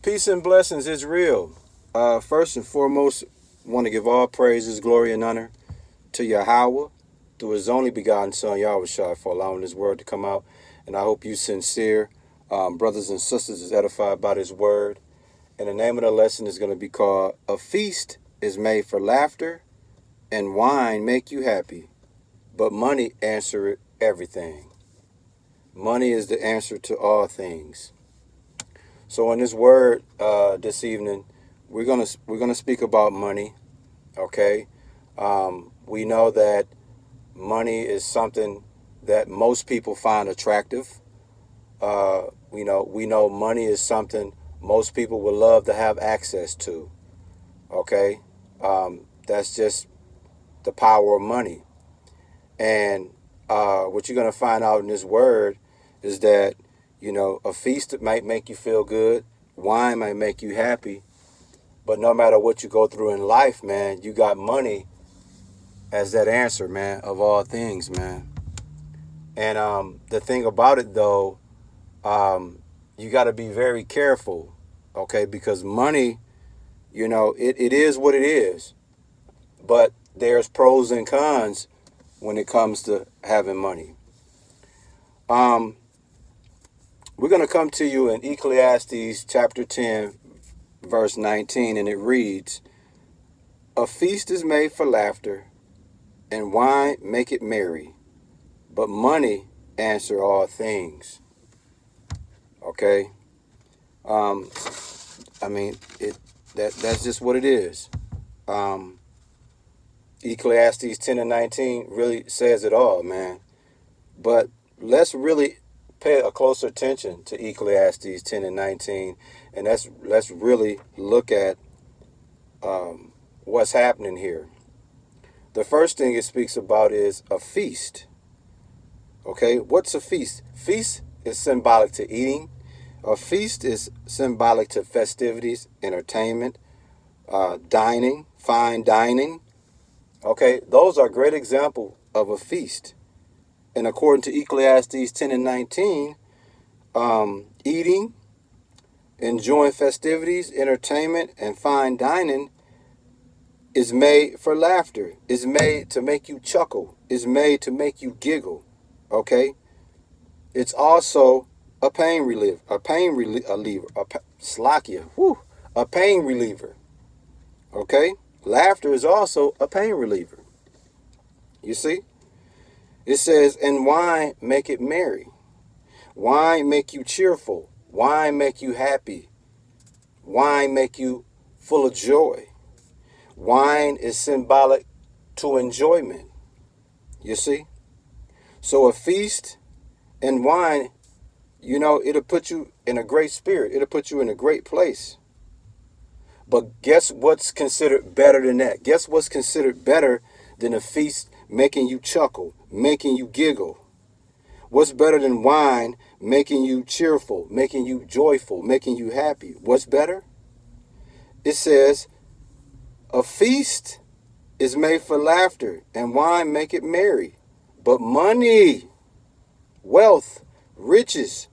Peace and blessings is real. First and foremost, want to give all praises, glory, and honor to Yahweh through His only begotten Son, Yahweh for allowing His word to come out. And I hope you sincere brothers and sisters is edified by this word. And the name of the lesson is going to be called "A Feast is Made for Laughter, and Wine Make You Happy, but Money Answer Everything." Money is the answer to all things. So in this word this evening, we're gonna speak about money. Okay, we know that money is something that most people find attractive. We know money is something most people would love to have access to. Okay, that's just the power of money. And what you're gonna find out in this word is that a feast might make you feel good, wine might make you happy, but no matter what you go through in life, man, you got money as that answer, man, of all things, man. And the thing about it, though, you got to be very careful, okay? Because money, it is what it is. But there's pros and cons when it comes to having money. We're going to come to you in Ecclesiastes chapter 10, verse 19, and it reads, "A feast is made for laughter, and wine make it merry, but money answer all things." Okay? I mean, that's just what it is. Ecclesiastes 10 and 19 really says it all, man. But let's really pay a closer attention to Ecclesiastes 10 and 19, and let's really look at what's happening here. The first thing it speaks about is a feast. Okay, what's a feast? Feast is symbolic to eating. A feast is symbolic to festivities, entertainment, dining, fine dining. Okay, those are great examples of a feast. And according to Ecclesiastes 10 and 19, eating, enjoying festivities, entertainment, and fine dining is made for laughter, is made to make you chuckle, is made to make you giggle. Okay? It's also a pain reliever, a pain reliever, a pain reliever. Okay? Laughter is also a pain reliever. You see? It says, "And wine make it merry." Wine make you cheerful. Wine make you happy. Wine make you full of joy. Wine is symbolic to enjoyment. You see? So a feast and wine, it'll put you in a great spirit. It'll put you in a great place. But guess what's considered better than that? Guess what's considered better than a feast making you chuckle, making you giggle? What's better than wine making you cheerful, making you joyful, making you happy? What's better? It says, "A feast is made for laughter, and wine make it merry. But money, wealth, riches,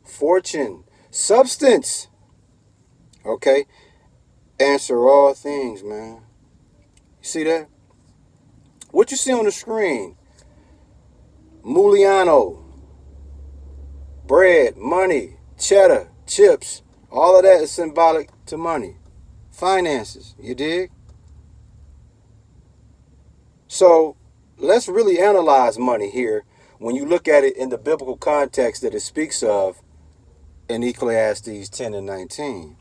fortune, substance, okay, answer all things," man. You see that? What you see on the screen? Muliano, bread, money, cheddar, chips, all of that is symbolic to money. Finances, you dig? So let's really analyze money here when you look at it in the biblical context that it speaks of in Ecclesiastes 10 and 19.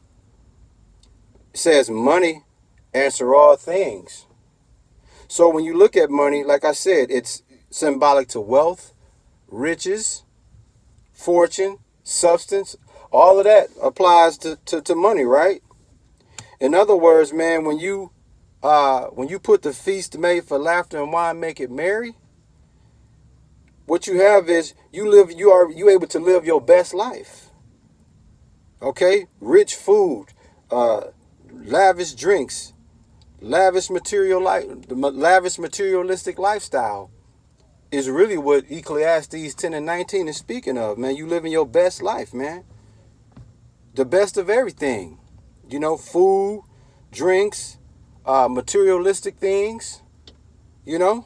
It says money answer all things. So when you look at money, like I said, it's symbolic to wealth, riches, fortune, substance. All of that applies to money, right? In other words, man, when you put the feast made for laughter and wine make it merry, what you have is you able to live your best life. Okay? Rich food, lavish drinks, lavish materialistic lifestyle is really what Ecclesiastes 10 and 19 is speaking of, man. You living your best life, man. the best of everything. You know, food, drinks, materialistic things, you know.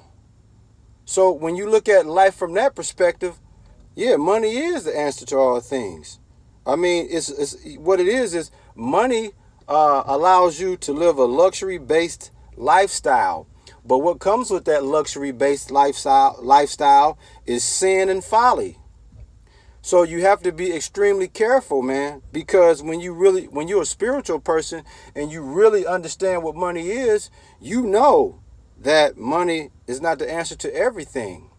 So when you look at life from that perspective, yeah, money is the answer to all things. I mean, it's what it is money allows you to live a luxury-based lifestyle. But what comes with that luxury-based lifestyle is sin and folly. So you have to be extremely careful, man, because when you're a spiritual person and you really understand what money is, you know that money is not the answer to everything.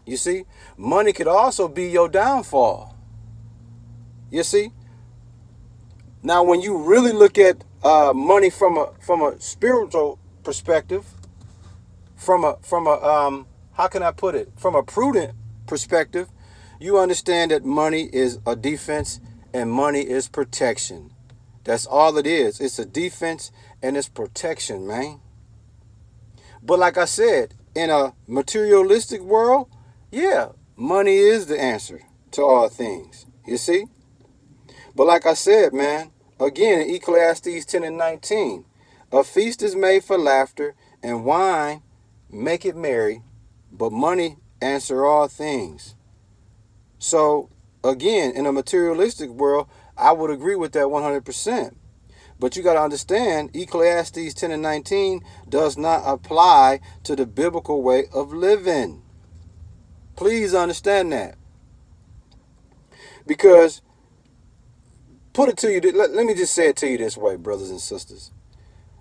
You see, money could also be your downfall. You see, now when you really look at money from a spiritual perspective, from a how can I put it? From a prudent perspective, you understand that money is a defense and money is protection. That's all it is. It's a defense and it's protection, man. But like I said, in a materialistic world, yeah, money is the answer to all things. You see? But like I said, man, again, in Ecclesiastes 10 and 19, a feast is made for laughter and wine make it merry, but money answer all things. So, again, in a materialistic world, I would agree with that 100%. But you got to understand, Ecclesiastes 10 and 19 does not apply to the biblical way of living. Please understand that. Because, put it to you, let me just say it to you this way, brothers and sisters.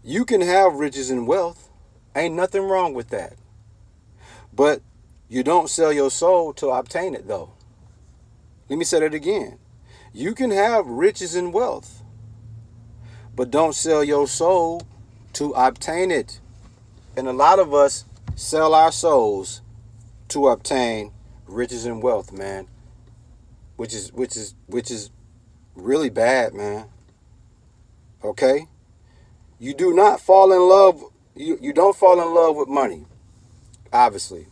You can have riches and wealth. Ain't nothing wrong with that. But you don't sell your soul to obtain it, though. Let me say that again. You can have riches and wealth, but don't sell your soul to obtain it. And a lot of us sell our souls to obtain riches and wealth, man. Which is really bad, man. Okay? You do not fall in love. You don't fall in love with money, obviously.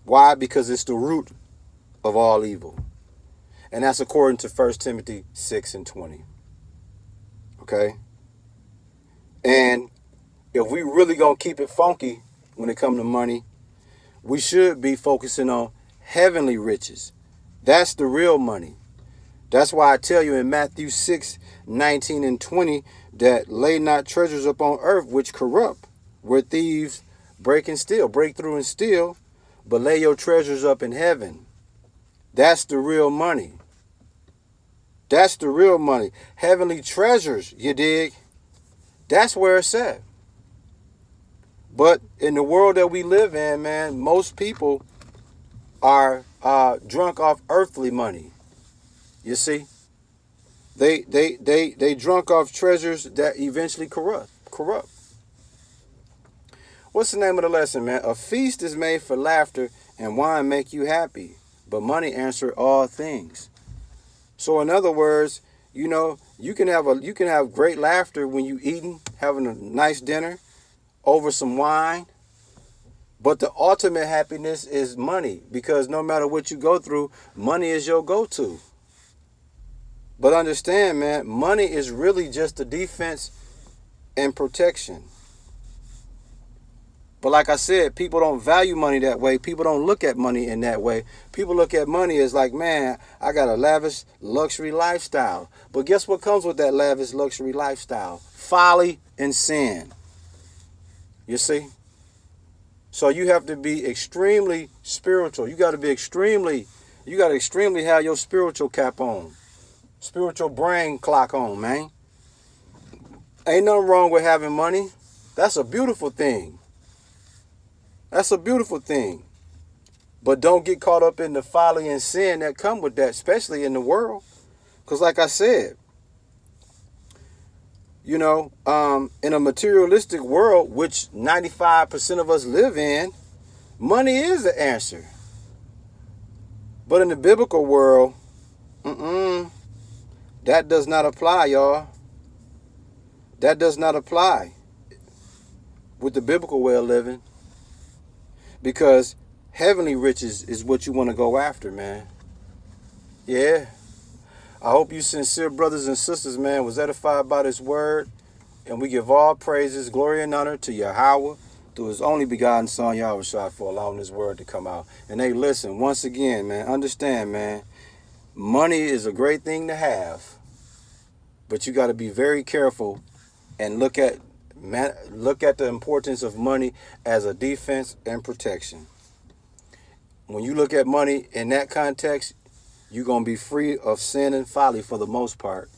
Why? Because it's the root of all evil. And that's according to 1 Timothy 6 and 20. Okay? And if we really gonna keep it funky when it comes to money, we should be focusing on heavenly riches. That's the real money. That's why I tell you in Matthew 6, 19 and 20, that lay not treasures upon earth which corrupt, where thieves break through and steal, but lay your treasures up in heaven. That's the real money. That's the real money. Heavenly treasures, you dig? That's where it's at. But in the world that we live in, man, most people are drunk off earthly money. You see? They drunk off treasures that eventually corrupt. What's the name of the lesson, man? A feast is made for laughter and wine make you happy, but money answer all things. So in other words, you know, you can have great laughter when you eating, having a nice dinner over some wine. But the ultimate happiness is money, because no matter what you go through, money is your go-to. But understand, man, money is really just a defense and protection. But like I said, people don't value money that way. People don't look at money in that way. People look at money as like, man, I got a lavish luxury lifestyle. But guess what comes with that lavish luxury lifestyle? Folly and sin. You see? So you have to be extremely spiritual. You got to extremely have your spiritual cap on. Spiritual brain clock on, man. Ain't nothing wrong with having money. That's a beautiful thing. That's a beautiful thing. But don't get caught up in the folly and sin that come with that, especially in the world. Because like I said, you know, in a materialistic world, which 95% of us live in, money is the answer. But in the biblical world, that does not apply, y'all. That does not apply with the biblical way of living. Because heavenly riches is what you want to go after, man. Yeah. I hope you sincere brothers and sisters, man, was edified by this word. And we give all praises, glory, and honor to Yahweh through his only begotten son, Yahushua, for allowing this word to come out. And hey, listen, once again, man, understand, man, money is a great thing to have, but you got to be very careful and look at the importance of money as a defense and protection. When you look at money in that context, you're going to be free of sin and folly for the most part.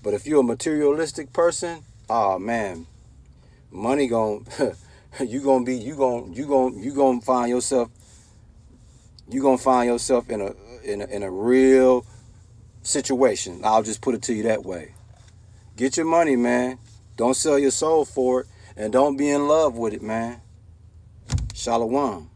But if you're a materialistic person, oh man, money you gonna find yourself in a real situation. I'll just put it to you that way. Get your money, man. Don't sell your soul for it, and don't be in love with it, man. Shalom.